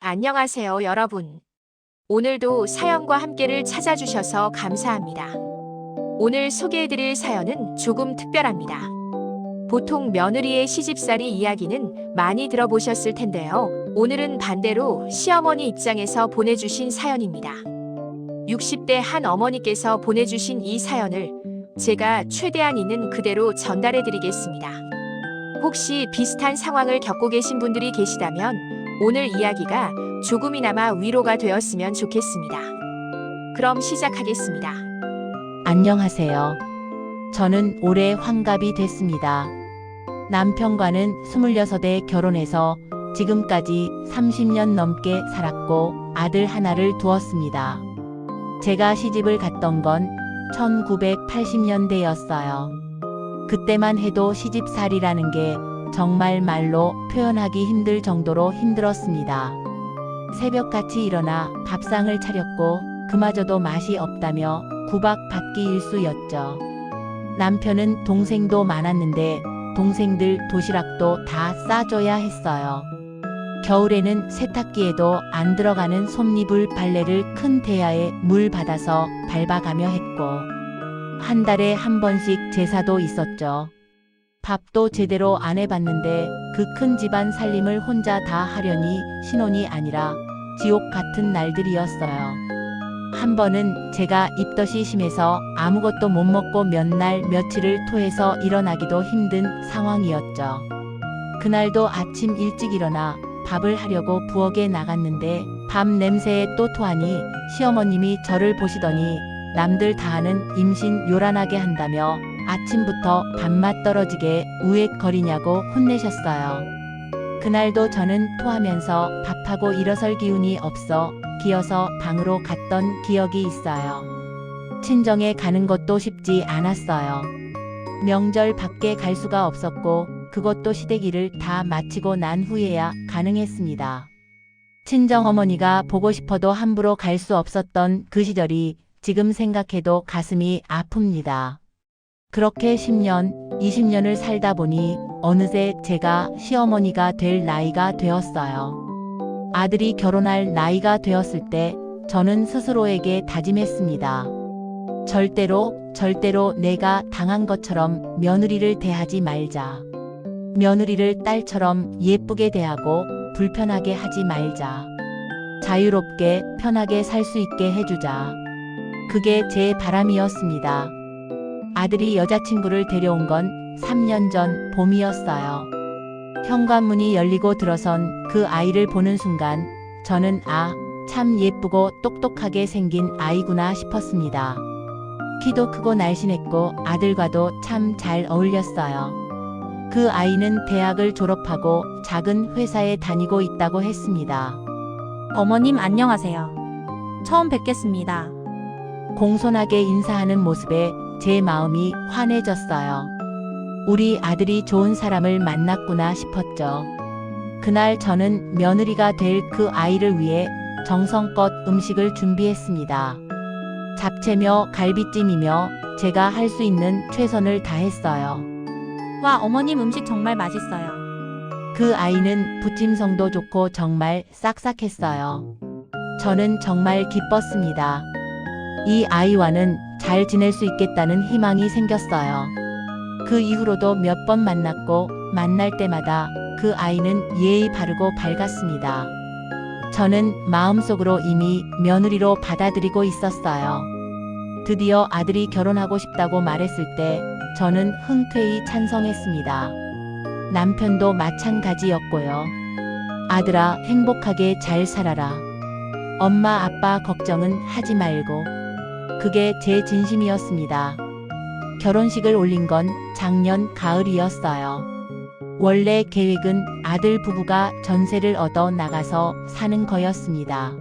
안녕하세요, 여러분. 오늘도 사연과 함께를 찾아주셔서 감사합니다. 오늘 소개해드릴 사연은 조금 특별합니다. 보통 며느리의 시집살이 이야기는 많이 들어보셨을 텐데요. 오늘은 반대로 시어머니 입장에서 보내주신 사연입니다. 60대 한 어머니께서 보내주신 이 사연을 제가 최대한 있는 그대로 전달해드리겠습니다. 혹시 비슷한 상황을 겪고 계신 분들이 계시다면 오늘 이야기가 조금이나마 위로가 되었으면 좋겠습니다. 그럼 시작하겠습니다. 안녕하세요. 저는 올해 환갑이 됐습니다. 남편과는 26에 결혼해서 지금까지 30년 넘게 살았고 아들 하나를 두었습니다. 제가 시집을 갔던 건 1980년대였어요. 그때만 해도 시집살이라는 게 정말 말로 표현하기 힘들 정도로 힘들었습니다. 새벽같이 일어나 밥상을 차렸고 그마저도 맛이 없다며 구박받기 일쑤였죠. 남편은 동생도 많았는데 동생들 도시락도 다 싸줘야 했어요. 겨울에는 세탁기에도 안 들어가는 솜니불 빨래를 큰 대야에 물 받아서 밟아가며 했고 한 달에 한 번씩 제사도 있었죠. 밥도 제대로 안 해봤는데 그 큰 집안 살림을 혼자 다 하려니 신혼이 아니라 지옥 같은 날들이었어요. 한 번은 제가 입덧이 심해서 아무것도 못 먹고 몇 날 며칠을 토해서 일어나기도 힘든 상황이었죠. 그날도 아침 일찍 일어나 밥을 하려고 부엌에 나갔는데 밥 냄새에 또 토하니 시어머님이 저를 보시더니 남들 다 하는 임신 요란하게 한다며 아침부터 밥맛 떨어지게 우웩거리냐고 혼내셨어요. 그날도 저는 토하면서 밥하고 일어설 기운이 없어 기어서 방으로 갔던 기억이 있어요. 친정에 가는 것도 쉽지 않았어요. 명절 밖에 갈 수가 없었고 그것도 시댁일을 다 마치고 난 후에야 가능했습니다. 친정어머니가 보고 싶어도 함부로 갈 수 없었던 그 시절이 지금 생각해도 가슴이 아픕니다. 그렇게 10년, 20년을 살다 보니 어느새 제가 시어머니가 될 나이가 되었어요. 아들이 결혼할 나이가 되었을 때 저는 스스로에게 다짐했습니다. 절대로 내가 당한 것처럼 며느리를 대하지 말자. 며느리를 딸처럼 예쁘게 대하고 불편하게 하지 말자. 자유롭게 편하게 살 수 있게 해주자. 그게 제 바람이었습니다. 아들이 여자친구를 데려온 건 3년 전 봄이었어요. 현관문이 열리고 들어선 그 아이를 보는 순간 저는 참 예쁘고 똑똑하게 생긴 아이구나 싶었습니다. 키도 크고 날씬했고 아들과도 참 잘 어울렸어요. 그 아이는 대학을 졸업하고 작은 회사에 다니고 있다고 했습니다. 어머님 안녕하세요. 처음 뵙겠습니다. 공손하게 인사하는 모습에 제 마음이 환해졌어요. 우리 아들이 좋은 사람을 만났구나 싶었죠. 그날 저는 며느리가 될 그 아이를 위해 정성껏 음식을 준비했습니다. 잡채며 갈비찜이며 제가 할 수 있는 최선을 다했어요. 와, 어머님 음식 정말 맛있어요. 그 아이는 부침성도 좋고 정말 싹싹했어요. 저는 정말 기뻤습니다. 이 아이와는 잘 지낼 수 있겠다는 희망이 생겼어요. 그 이후로도 몇 번 만났고 만날 때마다 그 아이는 예의 바르고 밝았습니다. 저는 마음속으로 이미 며느리로 받아들이고 있었어요. 드디어 아들이 결혼하고 싶다고 말했을 때 저는 흔쾌히 찬성했습니다. 남편도 마찬가지였고요. 아들아, 행복하게 잘 살아라. 엄마 아빠 걱정은 하지 말고. 그게 제 진심이었습니다. 결혼식을 올린 건 작년 가을이었어요. 원래 계획은 아들 부부가 전세를 얻어 나가서 사는 거였습니다.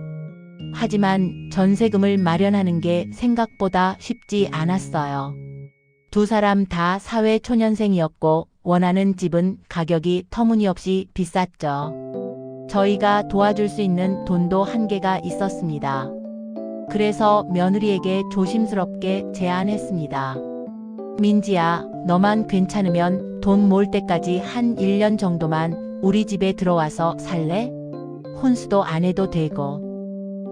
하지만 전세금을 마련하는 게 생각보다 쉽지 않았어요. 두 사람 다 사회 초년생이었고 원하는 집은 가격이 터무니없이 비쌌죠. 저희가 도와줄 수 있는 돈도 한계가 있었습니다. 그래서 며느리에게 조심스럽게 제안했습니다. 민지야, 너만 괜찮으면 돈 모을 때까지 한 1년 정도만 우리 집에 들어와서 살래? 혼수도 안 해도 되고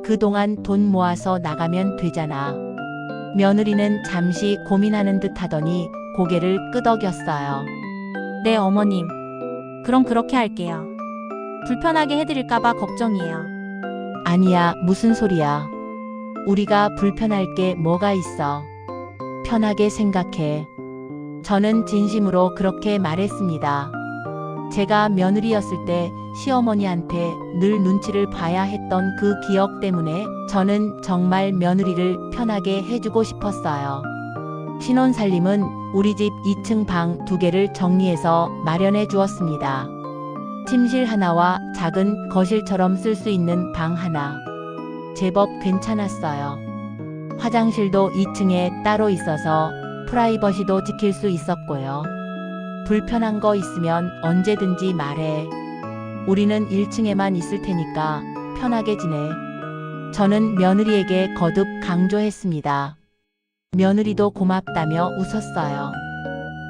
그동안 돈 모아서 나가면 되잖아. 며느리는 잠시 고민하는 듯 하더니 고개를 끄덕였어요. 네, 어머님. 그럼 그렇게 할게요. 불편하게 해드릴까봐 걱정이에요. 아니야, 무슨 소리야. 우리가 불편할 게 뭐가 있어. 편하게 생각해. 저는 진심으로 그렇게 말했습니다. 제가 며느리였을 때 시어머니한테 늘 눈치를 봐야 했던 그 기억 때문에 저는 정말 며느리를 편하게 해주고 싶었어요. 신혼살림은 우리 집 2층 방 2개를 정리해서 마련해 주었습니다. 침실 하나와 작은 거실처럼 쓸 수 있는 방 하나. 제법 괜찮았어요. 화장실도 2층에 따로 있어서 프라이버시도 지킬 수 있었고요. 불편한 거 있으면 언제든지 말해. 우리는 1층에만 있을 테니까 편하게 지내. 저는 며느리에게 거듭 강조했습니다. 며느리도 고맙다며 웃었어요.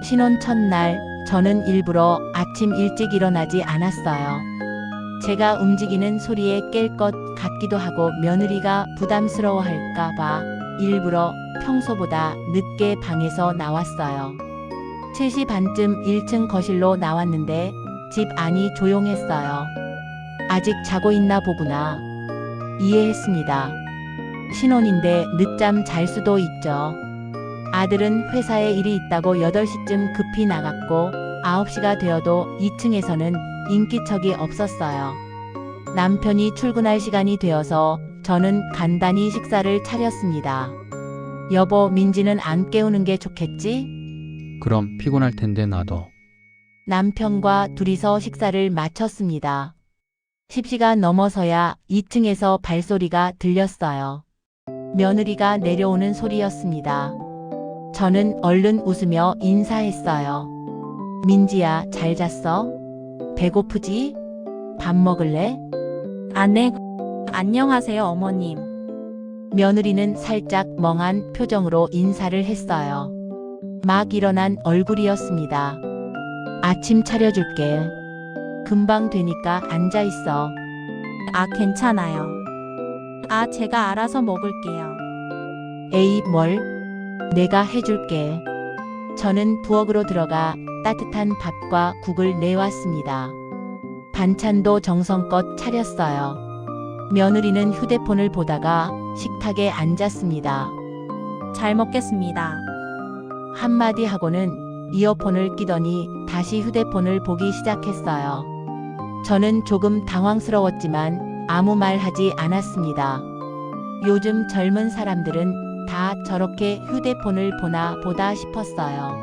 신혼 첫날 저는 일부러 아침 일찍 일어나지 않았어요. 제가 움직이는 소리에 깰 것 같기도 하고 며느리가 부담스러워할까 봐 일부러 평소보다 늦게 방에서 나왔어요. 3시 반쯤 1층 거실로 나왔는데 집 안이 조용했어요. 아직 자고 있나 보구나. 이해했습니다. 신혼인데 늦잠 잘 수도 있죠. 아들은 회사에 일이 있다고 8시쯤 급히 나갔고 9시가 되어도 2층에서는 인기척이 없었어요. 남편이 출근할 시간이 되어서 저는 간단히 식사를 차렸습니다. 여보, 민지는 안 깨우는 게 좋겠지? 그럼 피곤할 텐데 놔둬. 남편과 둘이서 식사를 마쳤습니다. 10시가 넘어서야 2층에서 발소리가 들렸어요. 며느리가 내려오는 소리였습니다. 저는 얼른 웃으며 인사했어요. 민지야, 잘 잤어? 배고프지? 밥 먹을래? 네. 안녕하세요, 어머님. 며느리는 살짝 멍한 표정으로 인사를 했어요. 막 일어난 얼굴이었습니다. 아침 차려줄게. 금방 되니까 앉아있어. 괜찮아요. 제가 알아서 먹을게요. 에이, 뭘? 내가 해줄게. 저는 부엌으로 들어가 따뜻한 밥과 국을 내왔습니다. 반찬도 정성껏 차렸어요. 며느리는 휴대폰을 보다가 식탁에 앉았습니다. 잘 먹겠습니다. 한마디 하고는 이어폰을 끼더니 다시 휴대폰을 보기 시작했어요. 저는 조금 당황스러웠지만 아무 말 하지 않았습니다. 요즘 젊은 사람들은 다 저렇게 휴대폰을 보나 보다 싶었어요.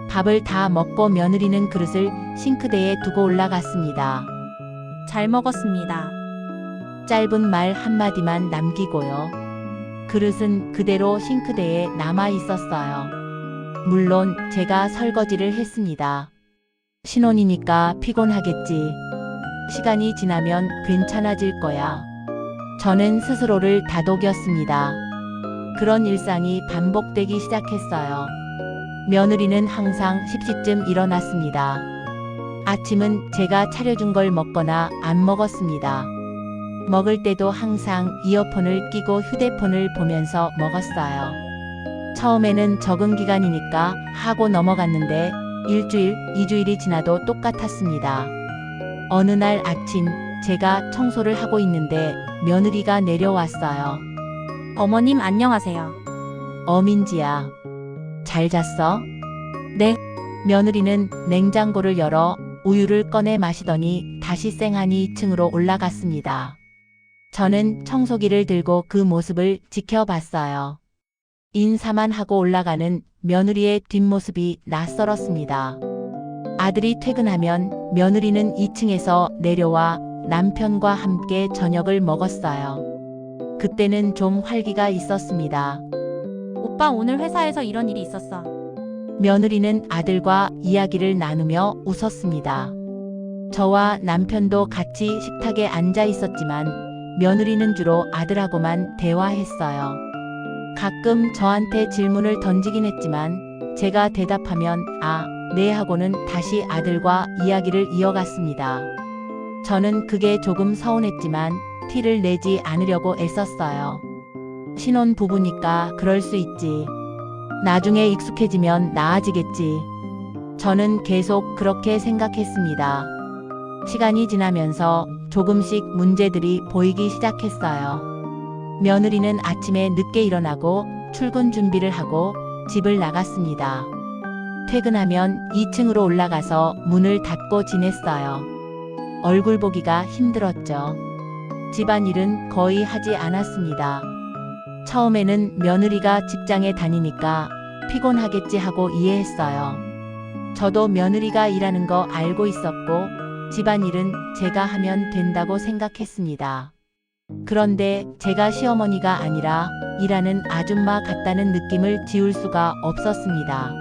밥을 다 먹고 며느리는 그릇을 싱크대에 두고 올라갔습니다. 잘 먹었습니다. 짧은 말 한마디만 남기고요. 그릇은 그대로 싱크대에 남아 있었어요. 물론 제가 설거지를 했습니다. 신혼이니까 피곤하겠지. 시간이 지나면 괜찮아질 거야. 저는 스스로를 다독였습니다. 그런 일상이 반복되기 시작했어요. 며느리는 항상 10시쯤 일어났습니다. 아침은 제가 차려준 걸 먹거나 안 먹었습니다. 먹을 때도 항상 이어폰을 끼고 휴대폰을 보면서 먹었어요. 처음에는 적응 기간이니까 하고 넘어갔는데 1주일, 2주일이 지나도 똑같았습니다. 어느 날 아침 제가 청소를 하고 있는데 며느리가 내려왔어요. 어머님, 안녕하세요. 민지야. 잘 잤어? 네. 며느리는 냉장고를 열어 우유를 꺼내 마시더니 다시 쌩하니 2층으로 올라갔습니다. 저는 청소기를 들고 그 모습을 지켜봤어요. 인사만 하고 올라가는 며느리의 뒷모습이 낯설었습니다. 아들이 퇴근하면 며느리는 2층에서 내려와 남편과 함께 저녁을 먹었어요. 그때는 좀 활기가 있었습니다. 오빠, 오늘 회사에서 이런 일이 있었어. 며느리는 아들과 이야기를 나누며 웃었습니다. 저와 남편도 같이 식탁에 앉아 있었지만 며느리는 주로 아들하고만 대화했어요. 가끔 저한테 질문을 던지긴 했지만 제가 대답하면 네 하고는 다시 아들과 이야기를 이어갔습니다. 저는 그게 조금 서운했지만 티를 내지 않으려고 애썼어요. 신혼 부부니까 그럴 수 있지. 나중에 익숙해지면 나아지겠지. 저는 계속 그렇게 생각했습니다. 시간이 지나면서 조금씩 문제들이 보이기 시작했어요. 며느리는 아침에 늦게 일어나고 출근 준비를 하고 집을 나갔습니다. 퇴근하면 2층으로 올라가서 문을 닫고 지냈어요. 얼굴 보기가 힘들었죠. 집안일은 거의 하지 않았습니다. 처음에는 며느리가 직장에 다니니까 피곤하겠지 하고 이해했어요. 저도 며느리가 일하는 거 알고 있었고 집안일은 제가 하면 된다고 생각했습니다. 그런데 제가 시어머니가 아니라 일하는 아줌마 같다는 느낌을 지울 수가 없었습니다.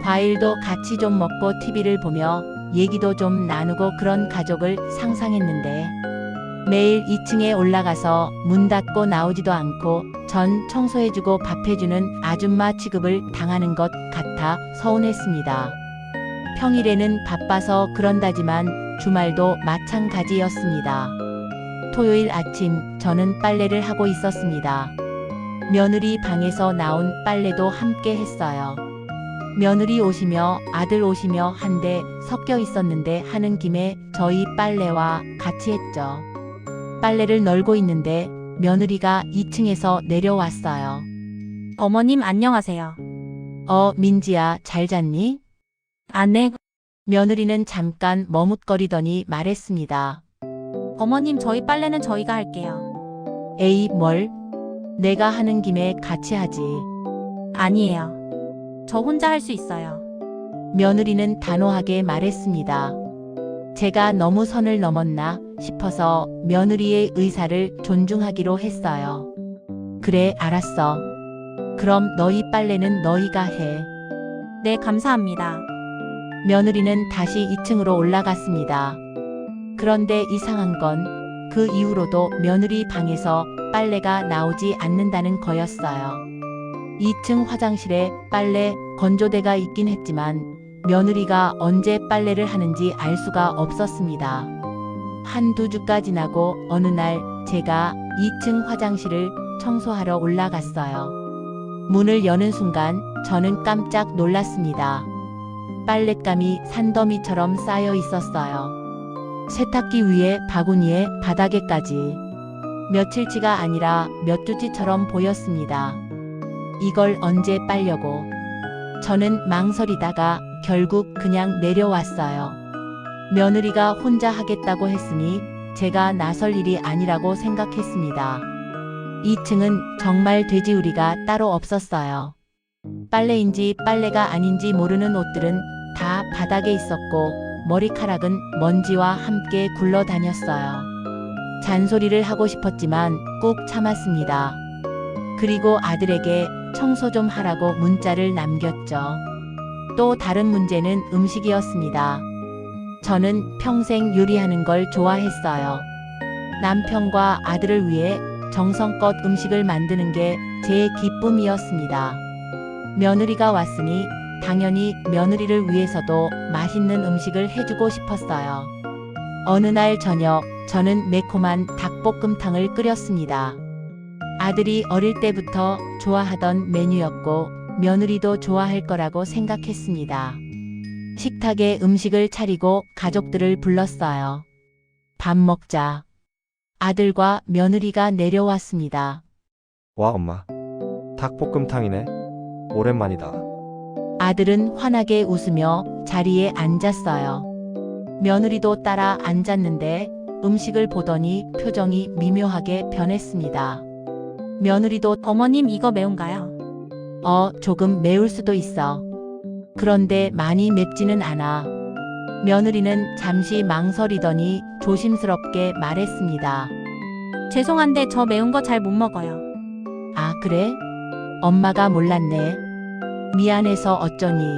과일도 같이 좀 먹고 TV를 보며 얘기도 좀 나누고 그런 가족을 상상했는데 매일 2층에 올라가서 문 닫고 나오지도 않고 전 청소해주고 밥해주는 아줌마 취급을 당하는 것 같아 서운했습니다. 평일에는 바빠서 그런다지만 주말도 마찬가지였습니다. 토요일 아침 저는 빨래를 하고 있었습니다. 며느리 방에서 나온 빨래도 함께 했어요. 며느리 오시며 아들 오시며 한데 섞여 있었는데 하는 김에 저희 빨래와 같이 했죠. 빨래를 널고 있는데 며느리가 2층에서 내려왔어요. 어머님 안녕하세요. 민지야, 잘 잤니? 네. 며느리는 잠깐 머뭇거리더니 말했습니다. 어머님 저희 빨래는 저희가 할게요. 에이, 뭘? 내가 하는 김에 같이 하지. 아니에요. 저 혼자 할 수 있어요. 며느리는 단호하게 말했습니다. 제가 너무 선을 넘었나 싶어서 며느리의 의사를 존중하기로 했어요. 그래, 알았어. 그럼 너희 빨래는 너희가 해. 네, 감사합니다. 며느리는 다시 2층으로 올라갔습니다. 그런데 이상한 건 그 이후로도 며느리 방에서 빨래가 나오지 않는다는 거였어요. 2층 화장실에 빨래 건조대가 있긴 했지만 며느리가 언제 빨래를 하는지 알 수가 없었습니다. 한두 주가 지나고 어느 날 제가 2층 화장실을 청소하러 올라갔어요. 문을 여는 순간 저는 깜짝 놀랐습니다. 빨랫감이 산더미처럼 쌓여 있었어요. 세탁기 위에 바구니에 바닥에까지. 며칠치가 아니라 몇 주치처럼 보였습니다. 이걸 언제 빨려고. 저는 망설이다가 결국 그냥 내려왔어요. 며느리가 혼자 하겠다고 했으니 제가 나설 일이 아니라고 생각했습니다. 2층은 정말 돼지우리가 따로 없었어요. 빨래인지 빨래가 아닌지 모르는 옷들은 다 바닥에 있었고 머리카락은 먼지와 함께 굴러다녔어요. 잔소리를 하고 싶었지만 꾹 참았습니다. 그리고 아들에게 청소 좀 하라고 문자를 남겼죠. 또 다른 문제는 음식이었습니다. 저는 평생 요리하는 걸 좋아했어요. 남편과 아들을 위해 정성껏 음식을 만드는 게 제 기쁨이었습니다. 며느리가 왔으니 당연히 며느리를 위해서도 맛있는 음식을 해주고 싶었어요. 어느 날 저녁 저는 매콤한 닭볶음탕을 끓였습니다. 아들이 어릴 때부터 좋아하던 메뉴였고 며느리도 좋아할 거라고 생각했습니다. 식탁에 음식을 차리고 가족들을 불렀어요. 밥 먹자. 아들과 며느리가 내려왔습니다. 와, 엄마. 닭볶음탕이네. 오랜만이다. 아들은 환하게 웃으며 자리에 앉았어요. 며느리도 따라 앉았는데 음식을 보더니 표정이 미묘하게 변했습니다. 며느리도 어머님 이거 매운가요? 조금 매울 수도 있어. 그런데 많이 맵지는 않아. 며느리는 잠시 망설이더니 조심스럽게 말했습니다. 죄송한데 저 매운 거 잘 못 먹어요. 아, 그래? 엄마가 몰랐네. 미안해서 어쩌니.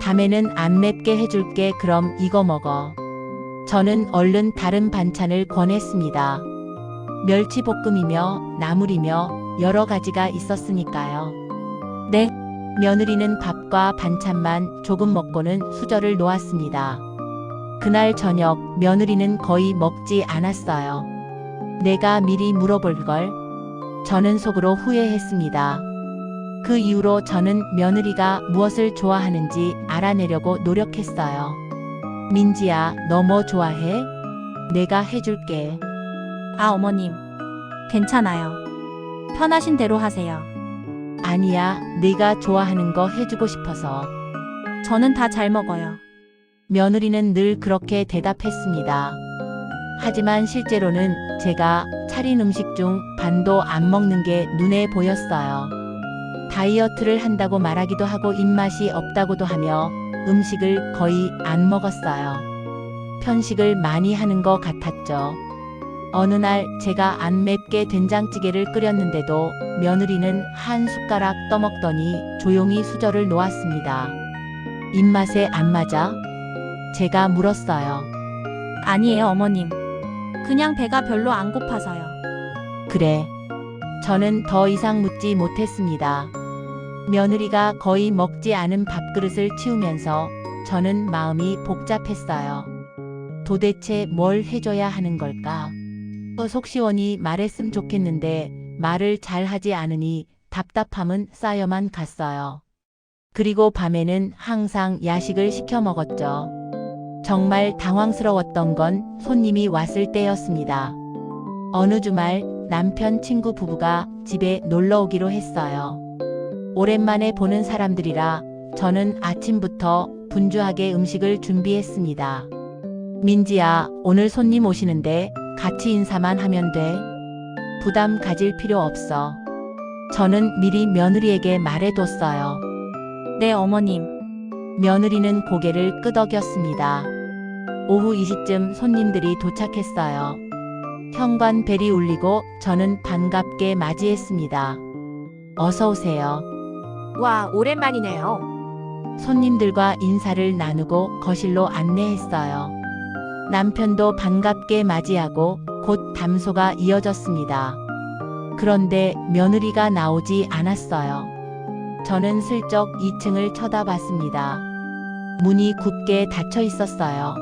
다음에는 안 맵게 해줄게. 그럼 이거 먹어. 저는 얼른 다른 반찬을 권했습니다. 멸치볶음이며 나물이며 여러 가지가 있었으니까요. 네. 며느리는 밥과 반찬만 조금 먹고는 수저를 놓았습니다. 그날 저녁 며느리는 거의 먹지 않았어요. 내가 미리 물어볼 걸. 저는 속으로 후회했습니다. 그 이후로 저는 며느리가 무엇을 좋아하는지 알아내려고 노력했어요. 민지야, 너 뭐 좋아해? 내가 해줄게. 아, 어머님. 괜찮아요. 편하신 대로 하세요. 아니야, 네가 좋아하는 거 해주고 싶어서. 저는 다 잘 먹어요. 며느리는 늘 그렇게 대답했습니다. 하지만 실제로는 제가 차린 음식 중 반도 안 먹는 게 눈에 보였어요. 다이어트를 한다고 말하기도 하고 입맛이 없다고도 하며 음식을 거의 안 먹었어요. 편식을 많이 하는 것 같았죠. 어느 날 제가 안 맵게 된장찌개를 끓였는데도 며느리는 한 숟가락 떠먹더니 조용히 수저를 놓았습니다. 입맛에 안 맞아? 제가 물었어요. 아니에요, 어머님. 그냥 배가 별로 안 고파서요. 그래. 저는 더 이상 묻지 못했습니다. 며느리가 거의 먹지 않은 밥그릇을 치우면서 저는 마음이 복잡했어요. 도대체 뭘 해줘야 하는 걸까? 속 시원히 말했으면 좋겠는데 말을 잘 하지 않으니 답답함은 쌓여만 갔어요. 그리고 밤에는 항상 야식을 시켜 먹었죠. 정말 당황스러웠던 건 손님이 왔을 때였습니다. 어느 주말 남편 친구 부부가 집에 놀러 오기로 했어요. 오랜만에 보는 사람들이라 저는 아침부터 분주하게 음식을 준비했습니다. 민지야, 오늘 손님 오시는데 같이 인사만 하면 돼. 부담 가질 필요 없어. 저는 미리 며느리에게 말해뒀어요. 네, 어머님. 며느리는 고개를 끄덕였습니다. 오후 2시쯤 손님들이 도착했어요. 현관벨이 울리고 저는 반갑게 맞이했습니다. 어서 오세요. 와, 오랜만이네요. 손님들과 인사를 나누고 거실로 안내했어요. 남편도 반갑게 맞이하고 곧 담소가 이어졌습니다. 그런데 며느리가 나오지 않았어요. 저는 슬쩍 2층을 쳐다봤습니다. 문이 굳게 닫혀 있었어요.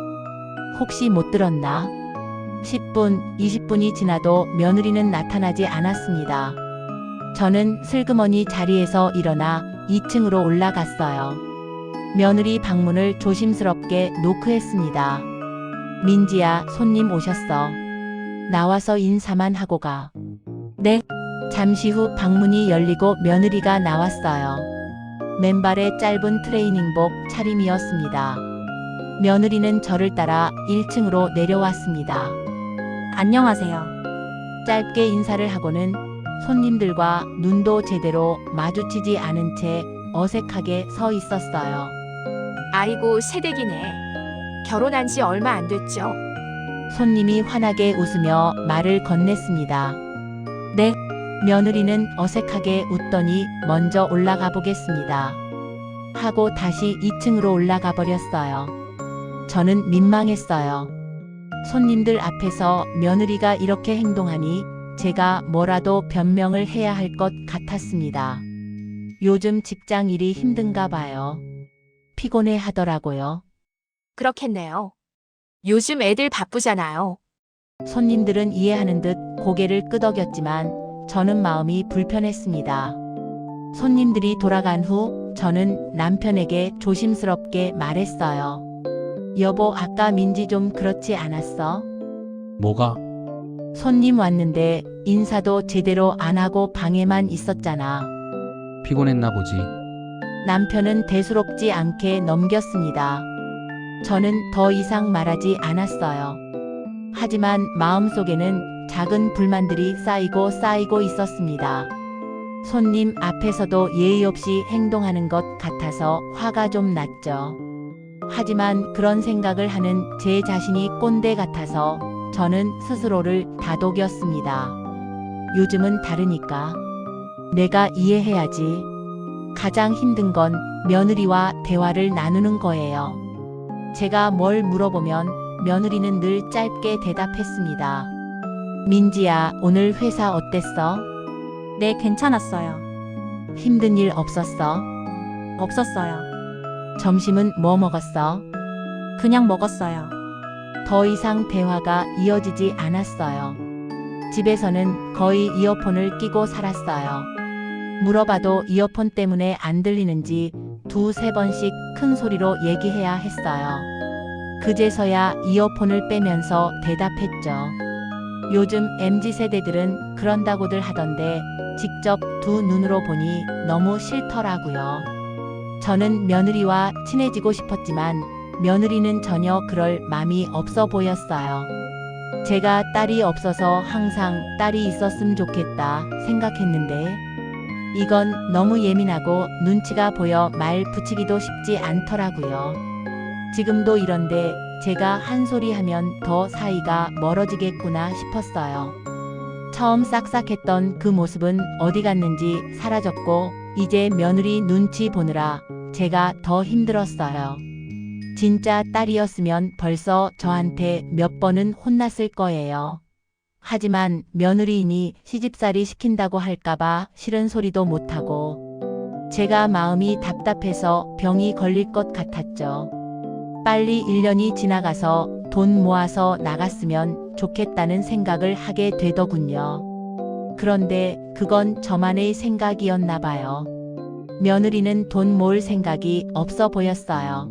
혹시 못 들었나? 10분, 20분이 지나도 며느리는 나타나지 않았습니다. 저는 슬그머니 자리에서 일어나 2층으로 올라갔어요. 며느리 방문을 조심스럽게 노크했습니다. 민지야, 손님 오셨어. 나와서 인사만 하고 가. 네. 잠시 후 방문이 열리고 며느리가 나왔어요. 맨발의 짧은 트레이닝복 차림이었습니다. 며느리는 저를 따라 1층으로 내려왔습니다. 안녕하세요. 짧게 인사를 하고는 손님들과 눈도 제대로 마주치지 않은 채 어색하게 서 있었어요. 아이고, 새댁이네. 결혼한 지 얼마 안 됐죠? 손님이 환하게 웃으며 말을 건넸습니다. 네. 며느리는 어색하게 웃더니 먼저 올라가 보겠습니다. 하고 다시 2층으로 올라가 버렸어요. 저는 민망했어요. 손님들 앞에서 며느리가 이렇게 행동하니 제가 뭐라도 변명을 해야 할 것 같았습니다. 요즘 직장 일이 힘든가 봐요. 피곤해 하더라고요. 그렇겠네요. 요즘 애들 바쁘잖아요. 손님들은 이해하는 듯 고개를 끄덕였지만 저는 마음이 불편했습니다. 손님들이 돌아간 후 저는 남편에게 조심스럽게 말했어요. 여보, 아까 민지 좀 그렇지 않았어? 뭐가? 손님 왔는데 인사도 제대로 안 하고 방에만 있었잖아. 피곤했나 보지. 남편은 대수롭지 않게 넘겼습니다. 저는 더 이상 말하지 않았어요. 하지만 마음속에는 작은 불만들이 쌓이고 있었습니다. 손님 앞에서도 예의 없이 행동하는 것 같아서 화가 좀 났죠. 하지만 그런 생각을 하는 제 자신이 꼰대 같아서 저는 스스로를 다독였습니다. 요즘은 다르니까. 내가 이해해야지. 가장 힘든 건 며느리와 대화를 나누는 거예요. 제가 뭘 물어보면 며느리는 늘 짧게 대답했습니다. 민지야, 오늘 회사 어땠어? 네, 괜찮았어요. 힘든 일 없었어? 없었어요. 점심은 뭐 먹었어? 그냥 먹었어요. 더 이상 대화가 이어지지 않았어요. 집에서는 거의 이어폰을 끼고 살았어요. 물어봐도 이어폰 때문에 안 들리는지 두세 번씩 큰 소리로 얘기해야 했어요. 그제서야 이어폰을 빼면서 대답했죠. 요즘 MZ세대들은 그런다고들 하던데 직접 두 눈으로 보니 너무 싫더라고요. 저는 며느리와 친해지고 싶었지만 며느리는 전혀 그럴 맘이 없어 보였어요. 제가 딸이 없어서 항상 딸이 있었으면 좋겠다 생각했는데 이건 너무 예민하고 눈치가 보여 말 붙이기도 쉽지 않더라고요. 지금도 이런데 제가 한 소리 하면 더 사이가 멀어지겠구나 싶었어요. 처음 싹싹했던 그 모습은 어디 갔는지 사라졌고 이제 며느리 눈치 보느라 제가 더 힘들었어요. 진짜 딸이었으면 벌써 저한테 몇 번은 혼났을 거예요. 하지만 며느리이니 시집살이 시킨다고 할까봐 싫은 소리도 못하고 제가 마음이 답답해서 병이 걸릴 것 같았죠. 빨리 1년이 지나가서 돈 모아서 나갔으면 좋겠다는 생각을 하게 되더군요. 그런데 그건 저만의 생각이었나 봐요. 며느리는 돈 모을 생각이 없어 보였어요.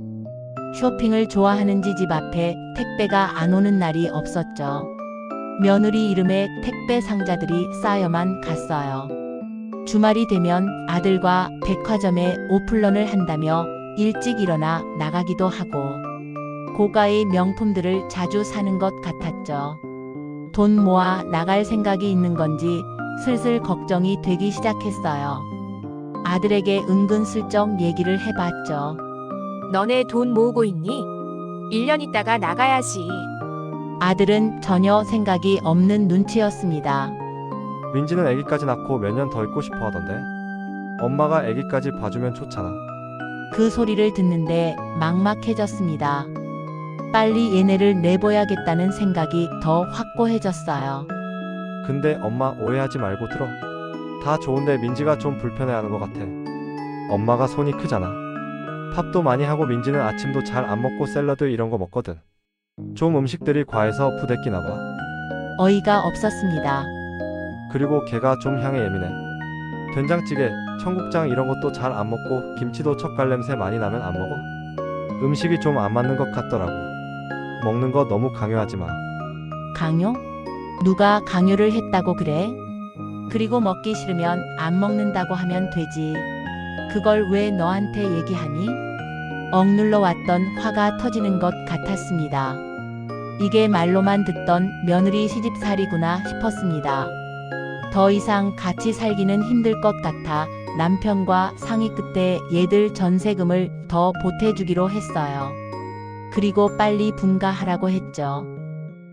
쇼핑을 좋아하는지 집 앞에 택배가 안 오는 날이 없었죠. 며느리 이름의 택배 상자들이 쌓여만 갔어요. 주말이 되면 아들과 백화점에 오픈런을 한다며 일찍 일어나 나가기도 하고 고가의 명품들을 자주 사는 것 같았죠. 돈 모아 나갈 생각이 있는 건지 슬슬 걱정이 되기 시작했어요. 아들에게 은근슬쩍 얘기를 해봤죠. 너네 돈 모으고 있니? 1년 있다가 나가야지. 아들은 전혀 생각이 없는 눈치였습니다. 민지는 아기까지 낳고 몇 년 더 있고 싶어 하던데. 엄마가 아기까지 봐주면 좋잖아. 그 소리를 듣는데 막막해졌습니다. 빨리 얘네를 내보야겠다는 생각이 더 확고해졌어요. 근데 엄마 오해하지 말고 들어. 다 좋은데 민지가 좀 불편해하는 것 같아. 엄마가 손이 크잖아. 팝도 많이 하고 민지는 아침도 잘 안 먹고 샐러드 이런 거 먹거든. 좀 음식들이 과해서 부대끼나 봐. 어이가 없었습니다. 그리고 걔가 좀 향에 예민해. 된장찌개, 청국장 이런 것도 잘 안 먹고 김치도 젓갈 냄새 많이 나면 안 먹어. 음식이 좀 안 맞는 것 같더라고. 먹는 거 너무 강요하지 마. 강요? 누가 강요를 했다고 그래? 그리고 먹기 싫으면 안 먹는다고 하면 되지. 그걸 왜 너한테 얘기하니? 억눌러 왔던 화가 터지는 것 같았습니다. 이게 말로만 듣던 며느리 시집살이구나 싶었습니다. 더 이상 같이 살기는 힘들 것 같아 남편과 상의 끝에 얘들 전세금을 더 보태주기로 했어요. 그리고 빨리 분가하라고 했죠.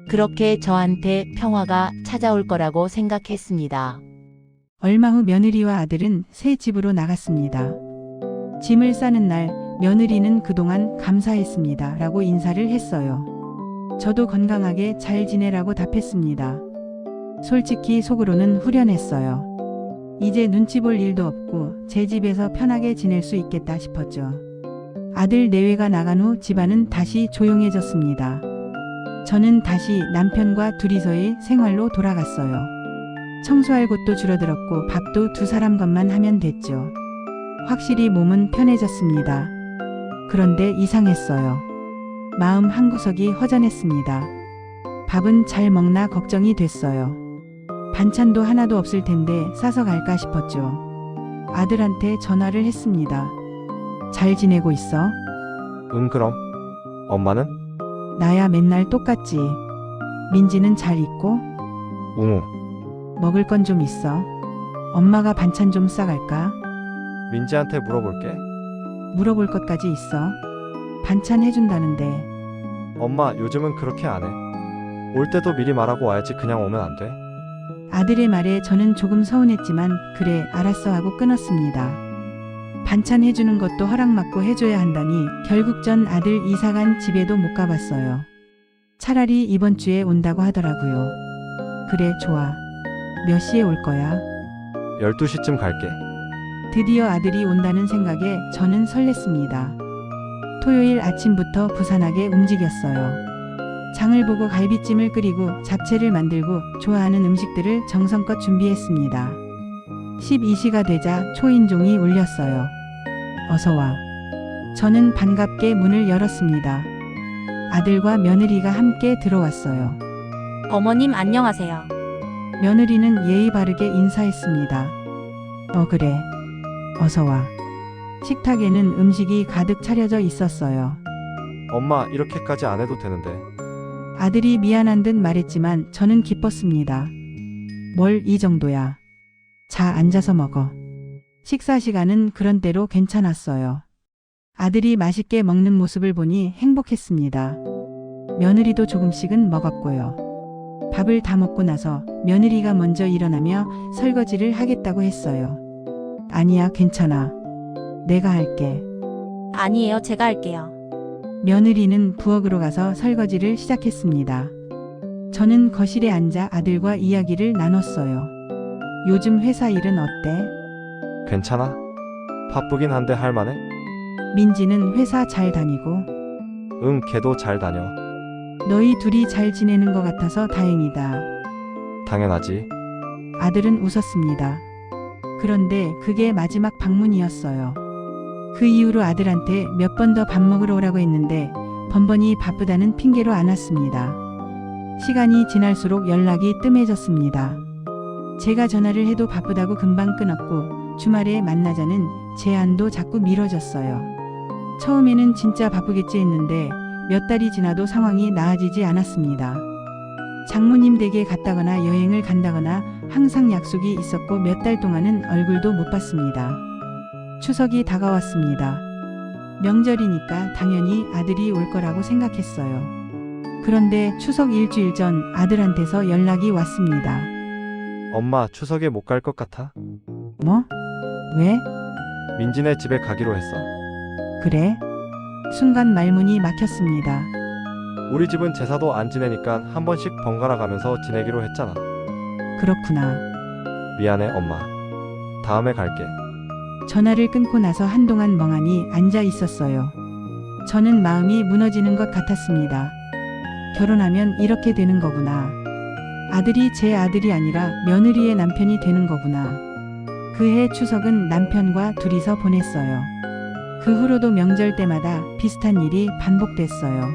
그렇게 저한테 평화가 찾아올 거라고 생각했습니다. 얼마 후 며느리와 아들은 새 집으로 나갔습니다. 짐을 싸는 날 며느리는 그동안 감사했습니다 라고 인사를 했어요. 저도 건강하게 잘 지내라고 답했습니다. 솔직히 속으로는 후련했어요. 이제 눈치 볼 일도 없고 제 집에서 편하게 지낼 수 있겠다 싶었죠. 아들 내외가 나간 후 집안은 다시 조용해졌습니다. 저는 다시 남편과 둘이서의 생활로 돌아갔어요. 청소할 곳도 줄어들었고 밥도 두 사람 것만 하면 됐죠. 확실히 몸은 편해졌습니다. 그런데 이상했어요. 마음 한구석이 허전했습니다. 밥은 잘 먹나 걱정이 됐어요. 반찬도 하나도 없을 텐데 싸서 갈까 싶었죠. 아들한테 전화를 했습니다. 잘 지내고 있어? 응, 그럼. 엄마는? 나야 맨날 똑같지. 민지는 잘 있고? 웅우. 먹을 건 좀 있어? 엄마가 반찬 좀 싸갈까? 민지한테 물어볼게. 물어볼 것까지 있어? 반찬 해준다는데. 엄마 요즘은 그렇게 안 해. 올 때도 미리 말하고 와야지 그냥 오면 안 돼. 아들의 말에 저는 조금 서운했지만 그래 알았어 하고 끊었습니다. 반찬 해주는 것도 허락받고 해줘야 한다니 결국 전 아들 이사간 집에도 못 가봤어요. 차라리 이번 주에 온다고 하더라고요. 그래 좋아. 몇 시에 올 거야? 12시쯤 갈게. 드디어 아들이 온다는 생각에 저는 설렜습니다. 토요일 아침부터 부산하게 움직였어요. 장을 보고 갈비찜을 끓이고 잡채를 만들고 좋아하는 음식들을 정성껏 준비했습니다. 12시가 되자 초인종이 울렸어요. 어서 와. 저는 반갑게 문을 열었습니다. 아들과 며느리가 함께 들어왔어요. 어머님 안녕하세요. 며느리는 예의 바르게 인사했습니다. 그래. 어서 와. 식탁에는 음식이 가득 차려져 있었어요. 엄마, 이렇게까지 안 해도 되는데. 아들이 미안한 듯 말했지만 저는 기뻤습니다. 뭘 이 정도야. 자, 앉아서 먹어. 식사 시간은 그런 대로 괜찮았어요. 아들이 맛있게 먹는 모습을 보니 행복했습니다. 며느리도 조금씩은 먹었고요. 밥을 다 먹고 나서 며느리가 먼저 일어나며 설거지를 하겠다고 했어요. 아니야, 괜찮아. 내가 할게. 아니에요, 제가 할게요. 며느리는 부엌으로 가서 설거지를 시작했습니다. 저는 거실에 앉아 아들과 이야기를 나눴어요. 요즘 회사 일은 어때? 괜찮아? 바쁘긴 한데 할만해? 민지는 회사 잘 다니고 응, 걔도 잘 다녀. 너희 둘이 잘 지내는 것 같아서 다행이다. 당연하지. 아들은 웃었습니다. 그런데 그게 마지막 방문이었어요. 그 이후로 아들한테 몇 번 더 밥 먹으러 오라고 했는데 번번이 바쁘다는 핑계로 안 왔습니다. 시간이 지날수록 연락이 뜸해졌습니다. 제가 전화를 해도 바쁘다고 금방 끊었고 주말에 만나자는 제안도 자꾸 미뤄졌어요. 처음에는 진짜 바쁘겠지 했는데 몇 달이 지나도 상황이 나아지지 않았습니다. 장모님 댁에 갔다거나 여행을 간다거나 항상 약속이 있었고 몇 달 동안은 얼굴도 못 봤습니다. 추석이 다가왔습니다. 명절이니까 당연히 아들이 올 거라고 생각했어요. 그런데 추석 일주일 전 아들한테서 연락이 왔습니다. 엄마, 추석에 못 갈 것 같아? 뭐? 왜? 민지네 집에 가기로 했어. 그래? 순간 말문이 막혔습니다. 우리 집은 제사도 안 지내니까 한 번씩 번갈아 가면서 지내기로 했잖아. 그렇구나. 미안해, 엄마. 다음에 갈게. 전화를 끊고 나서 한동안 멍하니 앉아 있었어요. 저는 마음이 무너지는 것 같았습니다. 결혼하면 이렇게 되는 거구나. 아들이 제 아들이 아니라 며느리의 남편이 되는 거구나. 그해 추석은 남편과 둘이서 보냈어요. 그 후로도 명절 때마다 비슷한 일이 반복됐어요.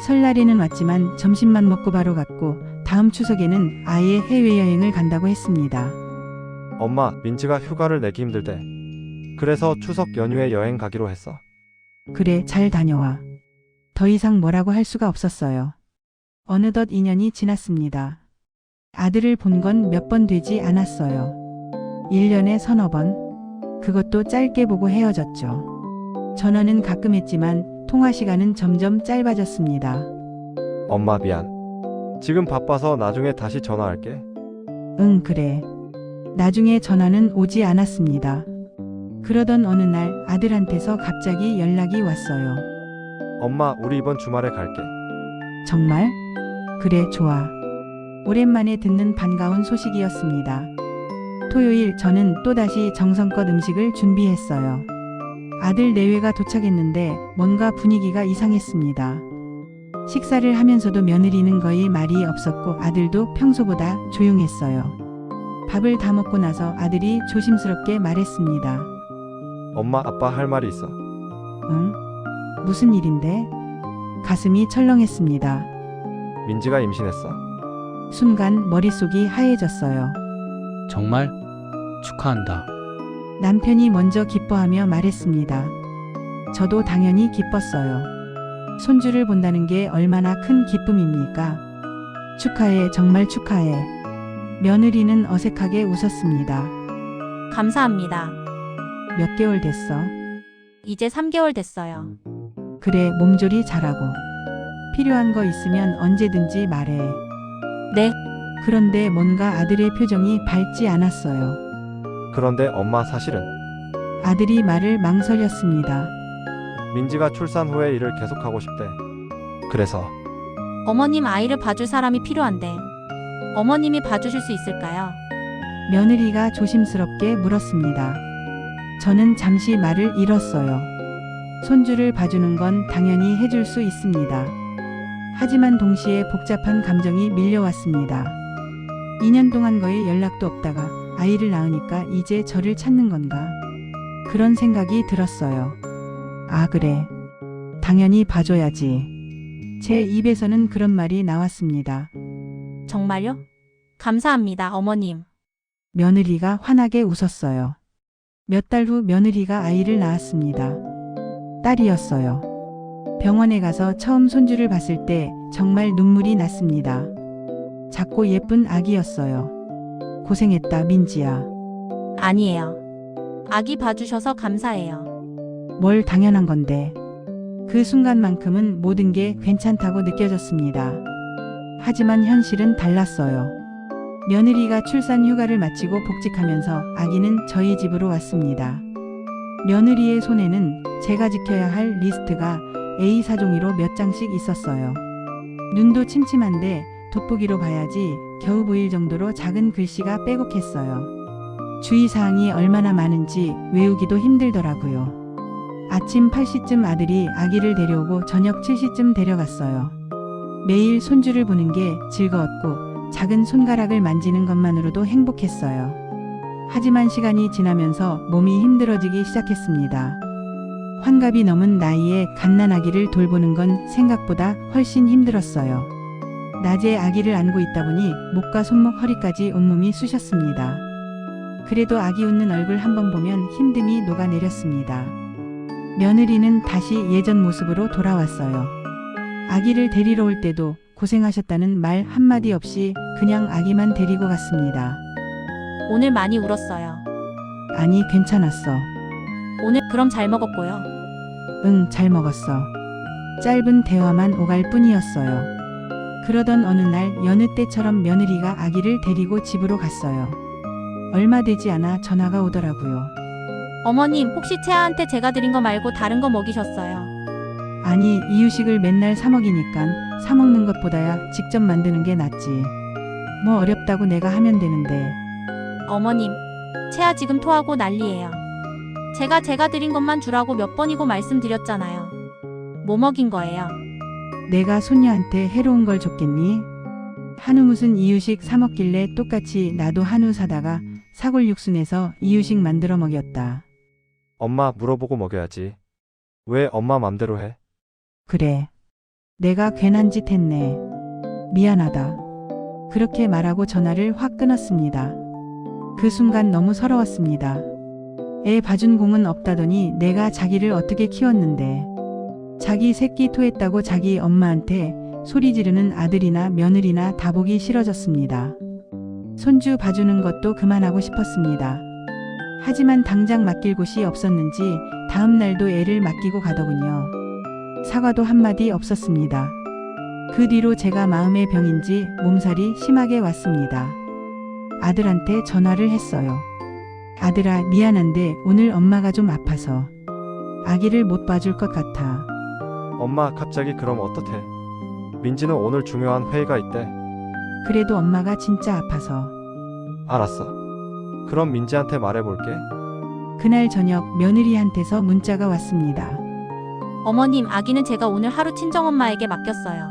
설날에는 왔지만 점심만 먹고 바로 갔고 다음 추석에는 아예 해외여행을 간다고 했습니다. 엄마, 민지가 휴가를 내기 힘들대. 그래서 추석 연휴에 여행 가기로 했어. 그래, 잘 다녀와. 더 이상 뭐라고 할 수가 없었어요. 어느덧 2년이 지났습니다. 아들을 본 건 몇 번 되지 않았어요. 1년에 서너 번. 그것도 짧게 보고 헤어졌죠. 전화는 가끔 했지만 통화 시간은 점점 짧아졌습니다. 엄마, 미안. 지금 바빠서 나중에 다시 전화할게. 응, 그래. 나중에 전화는 오지 않았습니다. 그러던 어느 날 아들한테서 갑자기 연락이 왔어요. 엄마, 우리 이번 주말에 갈게. 정말? 그래, 좋아. 오랜만에 듣는 반가운 소식이었습니다. 토요일 저는 또다시 정성껏 음식을 준비했어요. 아들 내외가 도착했는데 뭔가 분위기가 이상했습니다. 식사를 하면서도 며느리는 거의 말이 없었고 아들도 평소보다 조용했어요. 밥을 다 먹고 나서 아들이 조심스럽게 말했습니다. 엄마, 아빠 할 말이 있어. 응? 무슨 일인데? 가슴이 철렁했습니다. 민지가 임신했어. 순간 머릿속이 하얘졌어요. 정말? 축하한다. 남편이 먼저 기뻐하며 말했습니다. 저도 당연히 기뻤어요. 손주를 본다는 게 얼마나 큰 기쁨입니까? 축하해, 정말 축하해. 며느리는 어색하게 웃었습니다. 감사합니다. 몇 개월 됐어? 이제 3개월 됐어요. 그래, 몸조리 잘하고. 필요한 거 있으면 언제든지 말해. 네. 그런데 뭔가 아들의 표정이 밝지 않았어요. 그런데 엄마, 사실은 아들이 말을 망설였습니다. 민지가 출산 후에 일을 계속하고 싶대. 그래서 어머님 아이를 봐줄 사람이 필요한데 어머님이 봐주실 수 있을까요? 며느리가 조심스럽게 물었습니다. 저는 잠시 말을 잃었어요. 손주를 봐주는 건 당연히 해줄 수 있습니다. 하지만 동시에 복잡한 감정이 밀려왔습니다. 2년 동안 거의 연락도 없다가 아이를 낳으니까 이제 저를 찾는 건가? 그런 생각이 들었어요. 아, 그래. 당연히 봐줘야지. 제 입에서는 그런 말이 나왔습니다. 정말요? 감사합니다, 어머님. 며느리가 환하게 웃었어요. 몇 달 후 며느리가 아이를 낳았습니다. 딸이었어요. 병원에 가서 처음 손주를 봤을 때 정말 눈물이 났습니다. 작고 예쁜 아기였어요. 고생했다, 민지야. 아니에요. 아기 봐주셔서 감사해요. 뭘 당연한 건데. 그 순간만큼은 모든 게 괜찮다고 느껴졌습니다. 하지만 현실은 달랐어요. 며느리가 출산 휴가를 마치고 복직하면서 아기는 저희 집으로 왔습니다. 며느리의 손에는 제가 지켜야 할 리스트가 A4종이로 몇 장씩 있었어요. 눈도 침침한데 돋보기로 봐야지 겨우 보일 정도로 작은 글씨가 빼곡했어요. 주의사항이 얼마나 많은지 외우기도 힘들더라고요. 아침 8시쯤 아들이 아기를 데려오고 저녁 7시쯤 데려갔어요. 매일 손주를 보는 게 즐거웠고 작은 손가락을 만지는 것만으로도 행복했어요. 하지만 시간이 지나면서 몸이 힘들어지기 시작했습니다. 환갑이 넘은 나이에 갓난아기를 돌보는 건 생각보다 훨씬 힘들었어요. 낮에 아기를 안고 있다 보니 목과 손목, 허리까지 온몸이 쑤셨습니다. 그래도 아기 웃는 얼굴 한번 보면 힘듦이 녹아내렸습니다. 며느리는 다시 예전 모습으로 돌아왔어요. 아기를 데리러 올 때도 고생하셨다는 말 한마디 없이 그냥 아기만 데리고 갔습니다. 오늘 많이 울었어요. 아니, 괜찮았어. 오늘 그럼 잘 먹었고요. 응, 잘 먹었어. 짧은 대화만 오갈 뿐이었어요. 그러던 어느 날 여느 때처럼 며느리가 아기를 데리고 집으로 갔어요. 얼마 되지 않아 전화가 오더라고요. 어머님, 혹시 채아한테 제가 드린 거 말고 다른 거 먹이셨어요? 아니, 이유식을 맨날 사 먹이니깐 사 먹는 것보다야 직접 만드는 게 낫지. 뭐 어렵다고 내가 하면 되는데. 어머님, 채아 지금 토하고 난리예요. 제가 드린 것만 주라고 몇 번이고 말씀드렸잖아요. 뭐 먹인 거예요? 내가 손녀한테 해로운 걸 줬겠니? 한우 무슨 이유식 사 먹길래 똑같이 나도 한우 사다가 사골 육수 내서 이유식 만들어 먹였다. 엄마 물어보고 먹여야지. 왜 엄마 맘대로 해? 그래. 내가 괜한 짓 했네. 미안하다. 그렇게 말하고 전화를 확 끊었습니다. 그 순간 너무 서러웠습니다. 애 봐준 공은 없다더니 내가 자기를 어떻게 키웠는데. 자기 새끼 토했다고 자기 엄마한테 소리 지르는 아들이나 며느리나 다 보기 싫어졌습니다. 손주 봐주는 것도 그만하고 싶었습니다. 하지만 당장 맡길 곳이 없었는지 다음 날도 애를 맡기고 가더군요. 사과도 한마디 없었습니다. 그 뒤로 제가 마음의 병인지 몸살이 심하게 왔습니다. 아들한테 전화를 했어요. 아들아, 미안한데 오늘 엄마가 좀 아파서 아기를 못 봐줄 것 같아. 엄마 갑자기 그럼 어떡해? 민지는 오늘 중요한 회의가 있대. 그래도 엄마가 진짜 아파서. 알았어. 그럼 민지한테 말해볼게. 그날 저녁 며느리한테서 문자가 왔습니다. 어머님, 아기는 제가 오늘 하루 친정엄마에게 맡겼어요.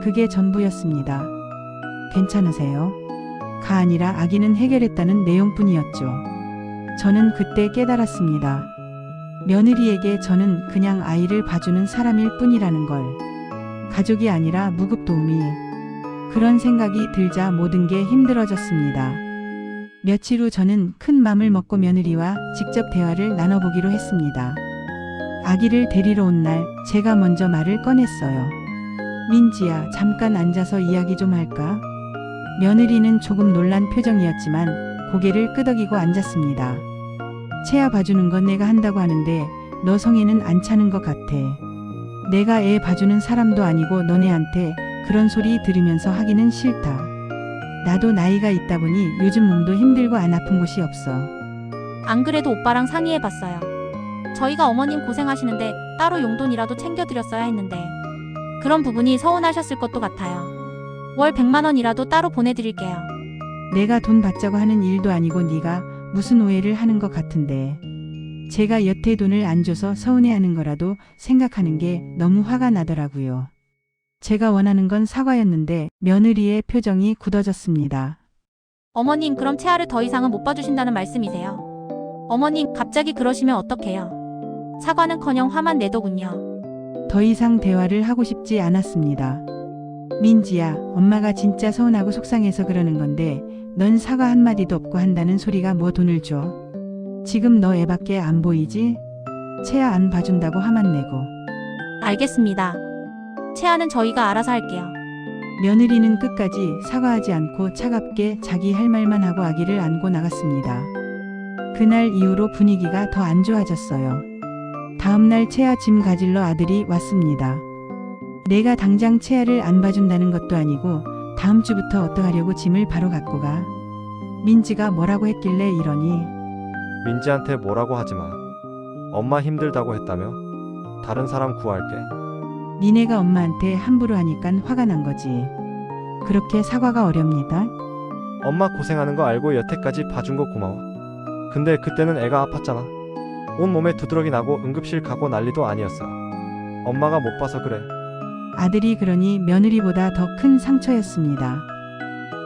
그게 전부였습니다. 괜찮으세요? 가 아니라 아기는 해결했다는 내용뿐이었죠. 저는 그때 깨달았습니다. 며느리에게 저는 그냥 아이를 봐주는 사람일 뿐이라는 걸. 가족이 아니라 무급도우미. 그런 생각이 들자 모든 게 힘들어졌습니다. 며칠 후 저는 큰 맘을 먹고 며느리와 직접 대화를 나눠보기로 했습니다. 아기를 데리러 온 날 제가 먼저 말을 꺼냈어요. 민지야, 잠깐 앉아서 이야기 좀 할까? 며느리는 조금 놀란 표정이었지만 고개를 끄덕이고 앉았습니다. 채아 봐주는 건 내가 한다고 하는데 너 성에는 안 차는 것 같아. 내가 애 봐주는 사람도 아니고 너네한테 그런 소리 들으면서 하기는 싫다. 나도 나이가 있다 보니 요즘 몸도 힘들고 안 아픈 곳이 없어. 안 그래도 오빠랑 상의해봤어요. 저희가 어머님 고생하시는데 따로 용돈이라도 챙겨드렸어야 했는데 그런 부분이 서운하셨을 것도 같아요. 월 100만 원이라도 따로 보내드릴게요. 내가 돈 받자고 하는 일도 아니고 네가 무슨 오해를 하는 것 같은데. 제가 여태 돈을 안 줘서 서운해하는 거라도 생각하는 게 너무 화가 나더라고요. 제가 원하는 건 사과였는데 며느리의 표정이 굳어졌습니다. 어머님, 그럼 채아를 더 이상은 못 봐주신다는 말씀이세요? 어머님, 갑자기 그러시면 어떡해요? 사과는커녕 화만 내더군요. 더 이상 대화를 하고 싶지 않았습니다. 민지야, 엄마가 진짜 서운하고 속상해서 그러는 건데 넌 사과 한마디도 없고 한다는 소리가 뭐 돈을 줘? 지금 너 애밖에 안 보이지? 채아 안 봐준다고 화만 내고. 알겠습니다. 채아는 저희가 알아서 할게요. 며느리는 끝까지 사과하지 않고 차갑게 자기 할 말만 하고 아기를 안고 나갔습니다. 그날 이후로 분위기가 더 안 좋아졌어요. 다음날 채아 짐 가질러 아들이 왔습니다. 내가 당장 채아를 안 봐준다는 것도 아니고 다음 주부터 어떡하려고 짐을 바로 갖고 가. 민지가 뭐라고 했길래 이러니. 민지한테 뭐라고 하지 마. 엄마 힘들다고 했다며? 다른 사람 구할게. 니네가 엄마한테 함부로 하니깐 화가 난 거지. 그렇게 사과가 어렵니다. 엄마 고생하는 거 알고 여태까지 봐준 거 고마워. 근데 그때는 애가 아팠잖아. 온몸에 두드러기 나고 응급실 가고 난리도 아니었어. 엄마가 못 봐서 그래. 아들이 그러니 며느리보다 더 큰 상처였습니다.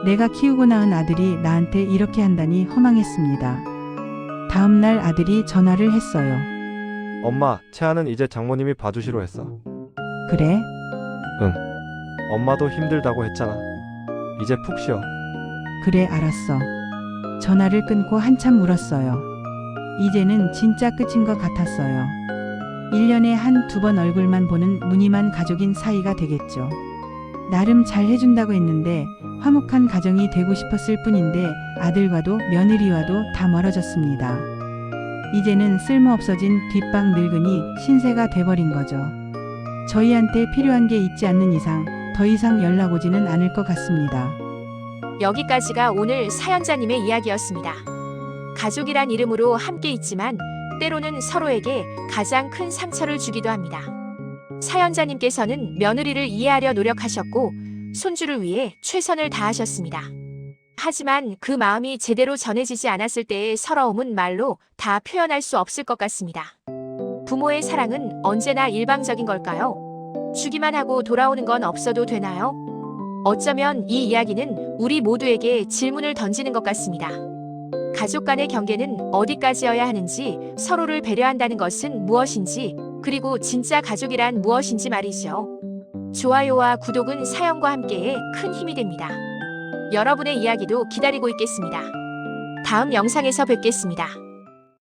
내가 키우고 낳은 아들이 나한테 이렇게 한다니 허망했습니다. 다음날 아들이 전화를 했어요. 엄마, 채아는 이제 장모님이 봐주시로 했어. 그래? 엄마도 힘들다고 했잖아. 이제 푹 쉬어. 그래, 알았어. 전화를 끊고 한참 울었어요. 이제는 진짜 끝인 것 같았어요. 1년에 한두 번 얼굴만 보는 무늬만 가족인 사이가 되겠죠. 나름 잘 해준다고 했는데 화목한 가정이 되고 싶었을 뿐인데 아들과도 며느리와도 다 멀어졌습니다. 이제는 쓸모없어진 뒷방 늙은이 신세가 돼버린 거죠. 저희한테 필요한 게 있지 않는 이상 더 이상 연락 오지는 않을 것 같습니다. 여기까지가 오늘 사연자님의 이야기였습니다. 가족이란 이름으로 함께 있지만 때로는 서로에게 가장 큰 상처를 주기도 합니다. 사연자님께서는 며느리를 이해하려 노력하셨고 손주를 위해 최선을 다하셨습니다. 하지만 그 마음이 제대로 전해지지 않았을 때의 서러움은 말로 다 표현할 수 없을 것 같습니다. 부모의 사랑은 언제나 일방적인 걸까요? 주기만 하고 돌아오는 건 없어도 되나요? 어쩌면 이 이야기는 우리 모두에게 질문을 던지는 것 같습니다. 가족 간의 경계는 어디까지여야 하는지, 서로를 배려한다는 것은 무엇인지, 그리고 진짜 가족이란 무엇인지 말이죠. 좋아요와 구독은 사연과 함께에 큰 힘이 됩니다. 여러분의 이야기도 기다리고 있겠습니다. 다음 영상에서 뵙겠습니다.